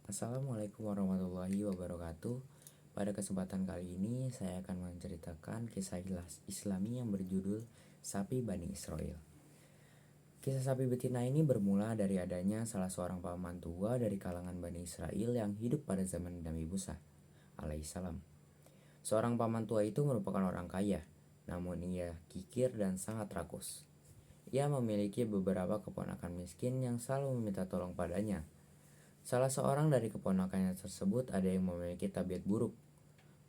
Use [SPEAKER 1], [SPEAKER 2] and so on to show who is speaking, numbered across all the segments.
[SPEAKER 1] Assalamualaikum warahmatullahi wabarakatuh. Pada kesempatan kali ini saya akan menceritakan kisah Islami yang berjudul Sapi Bani Israel. Kisah sapi betina ini bermula dari adanya salah seorang paman tua dari kalangan Bani Israel yang hidup pada zaman Nabi Musa alaihissalam. Seorang paman tua itu merupakan orang kaya, namun ia kikir dan sangat rakus. Ia memiliki beberapa keponakan miskin yang selalu meminta tolong padanya. Salah seorang dari keponakannya tersebut ada yang memiliki tabiat buruk.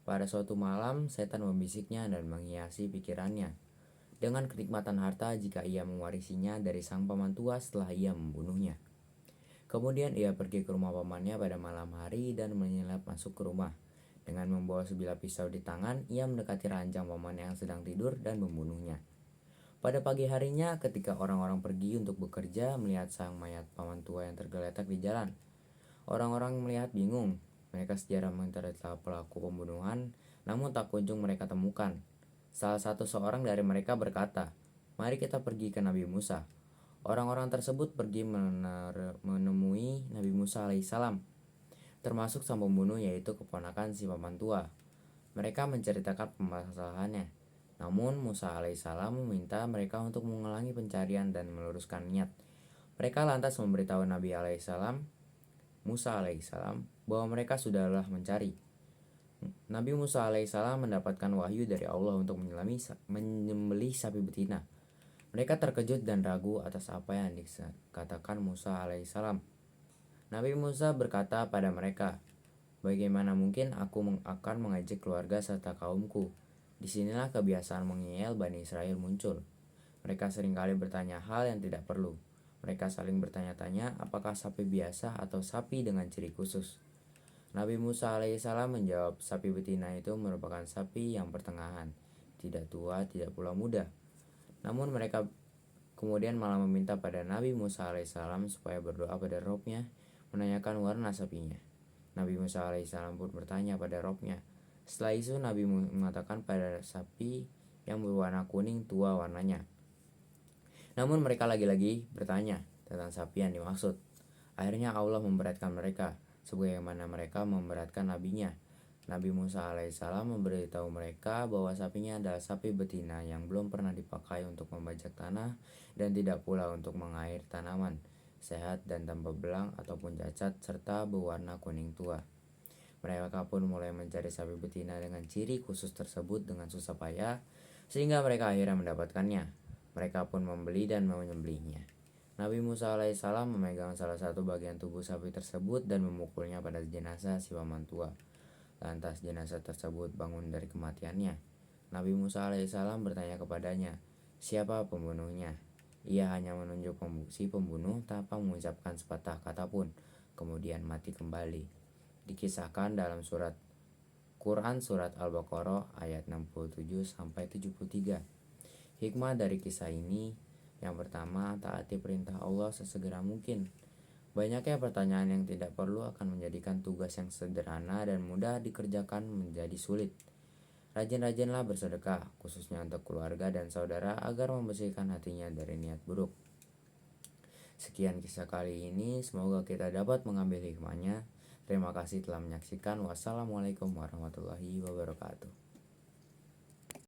[SPEAKER 1] Pada suatu malam, setan membisiknya dan menghiasi pikirannya dengan kenikmatan harta jika ia mewarisinya dari sang paman tua setelah ia membunuhnya. Kemudian ia pergi ke rumah pamannya pada malam hari dan menyelap masuk ke rumah. Dengan membawa sebilah pisau di tangan, ia mendekati ranjang paman yang sedang tidur dan membunuhnya. Pada pagi harinya, ketika orang-orang pergi untuk bekerja, melihat sang mayat paman tua yang tergeletak di jalan. Orang-orang melihat bingung. Mereka sejarah mencari pelaku pembunuhan, namun tak kunjung mereka temukan. Salah seorang dari mereka berkata, "Mari kita pergi ke Nabi Musa." Orang-orang tersebut pergi menemui Nabi Musa alaihissalam, termasuk sang pembunuh yaitu keponakan si paman tua. Mereka menceritakan permasalahannya. Namun Musa alaihissalam meminta mereka untuk mengulangi pencarian dan meluruskan niat. Mereka lantas memberitahu Nabi Musa alaihissalam bahwa mereka sudahlah mencari. Nabi Musa alaihissalam mendapatkan wahyu dari Allah untuk menyembelih sapi betina. Mereka terkejut dan ragu atas apa yang dikatakan Musa alaihissalam. Nabi Musa berkata pada mereka, "Bagaimana mungkin aku akan mengajak keluarga serta kaumku? Disinilah kebiasaan mengeyel Bani Israel muncul. Mereka seringkali bertanya hal yang tidak perlu. Mereka saling bertanya-tanya apakah sapi biasa atau sapi dengan ciri khusus." Nabi Musa alaihissalam menjawab, sapi betina itu merupakan sapi yang pertengahan, tidak tua, tidak pula muda. Namun mereka kemudian malah meminta pada Nabi Musa alaihissalam supaya berdoa pada Robnya, menanyakan warna sapinya. Nabi Musa alaihissalam pun bertanya pada Robnya. Setelah itu Nabi mengatakan pada sapi yang berwarna kuning tua warnanya. Namun mereka lagi-lagi bertanya tentang sapi yang dimaksud. Akhirnya Allah memberatkan mereka, sebagaimana mereka memberatkan nabinya. Nabi Musa alaihissalam memberitahu mereka bahwa sapinya adalah sapi betina yang belum pernah dipakai untuk membajak tanah dan tidak pula untuk mengairi tanaman, sehat dan tanpa belang ataupun cacat serta berwarna kuning tua. Mereka pun mulai mencari sapi betina dengan ciri khusus tersebut dengan susah payah, sehingga mereka akhirnya mendapatkannya. Mereka pun membeli dan menyembelihnya. Nabi Musa alaihissalam memegang salah satu bagian tubuh sapi tersebut dan memukulnya pada jenazah si paman tua. Lantas jenazah tersebut bangun dari kematiannya. Nabi Musa alaihissalam bertanya kepadanya, "Siapa pembunuhnya?" Ia hanya menunjuk si pembunuh tanpa mengucapkan sepatah kata pun, kemudian mati kembali. Dikisahkan dalam Quran surat Al-Baqarah ayat 67 sampai 73. Hikmah dari kisah ini, yang pertama, taati perintah Allah sesegera mungkin. Banyaknya pertanyaan yang tidak perlu akan menjadikan tugas yang sederhana dan mudah dikerjakan menjadi sulit. Rajin-rajinlah bersedekah, khususnya untuk keluarga dan saudara agar membersihkan hatinya dari niat buruk. Sekian kisah kali ini, semoga kita dapat mengambil hikmahnya. Terima kasih telah menyaksikan. Wassalamualaikum warahmatullahi wabarakatuh.